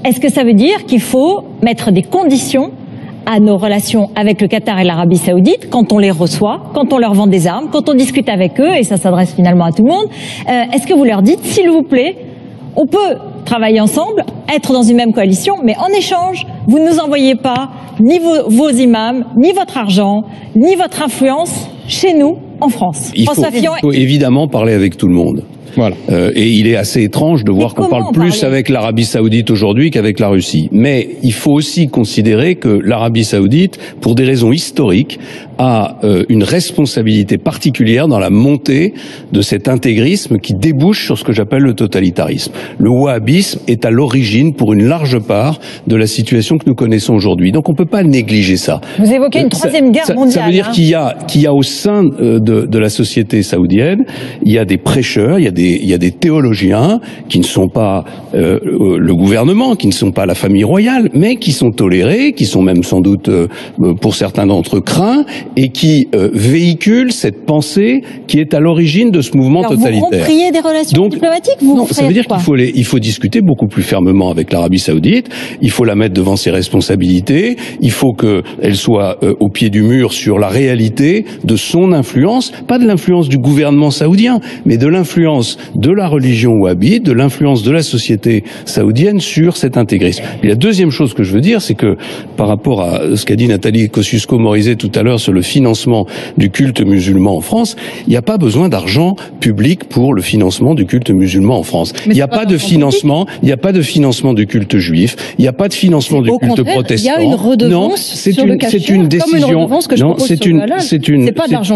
est-ce que ça veut dire qu'il faut mettre des conditions à nos relations avec le Qatar et l'Arabie Saoudite quand on les reçoit, quand on leur vend des armes, quand on discute avec eux, et ça s'adresse finalement à tout le monde? Est-ce que vous leur dites, s'il vous plaît, on peut travailler ensemble, être dans une même coalition, mais en échange, vous ne nous envoyez pas ni vos imams, ni votre argent, ni votre influence chez nous, en France. Il faut évidemment parler avec tout le monde. Voilà. Et il est assez étrange de voir qu'on parle plus avec l'Arabie Saoudite aujourd'hui qu'avec la Russie. Mais il faut aussi considérer que l'Arabie Saoudite, pour des raisons historiques, a une responsabilité particulière dans la montée de cet intégrisme qui débouche sur ce que j'appelle le totalitarisme. Le wahhabisme est à l'origine, pour une large part, de la situation que nous connaissons aujourd'hui. Donc on ne peut pas négliger ça. Vous évoquez une troisième guerre mondiale. Ça veut dire qu'il y a au sein de la société saoudienne, il y a des prêcheurs, il y a des théologiens qui ne sont pas le gouvernement, qui ne sont pas la famille royale, mais qui sont tolérés, qui sont même sans doute, pour certains d'entre eux, craints, et qui véhiculent cette pensée qui est à l'origine de ce mouvement totalitaire. Vous rompriez des relations diplomatiques, non, ça veut dire qu'il faut discuter beaucoup plus fermement avec l'Arabie Saoudite, il faut la mettre devant ses responsabilités, il faut qu'elle soit au pied du mur sur la réalité de son influence, pas de l'influence du gouvernement saoudien, mais de l'influence de la religion wahhabite, de l'influence de la société saoudienne sur cet intégrisme. Et la deuxième chose que je veux dire, c'est que par rapport à ce qu'a dit Nathalie Kosciusko-Morizet tout à l'heure sur le financement du culte musulman en France, il n'y a pas besoin d'argent public pour le financement du culte musulman en France. Il n'y a pas de financement, il n'y a pas de financement du culte juif, il n'y a pas de financement du culte protestant. Il y a une redevance sur le cachère, c'est une décision,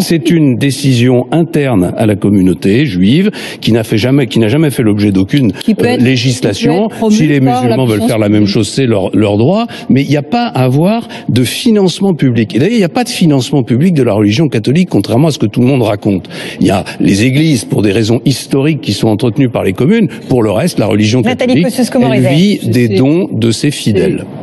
c'est une décision interne à la communauté juive qui n'a jamais fait l'objet d'aucune législation. Si les musulmans veulent faire la même chose, c'est leur droit, mais il n'y a pas à avoir de financement public. Et d'ailleurs, il n'y a pas de financement public de la religion catholique, contrairement à ce que tout le monde raconte. Il y a les églises, pour des raisons historiques, qui sont entretenues par les communes. Pour le reste, la religion catholique, elle vit des dons de ses fidèles.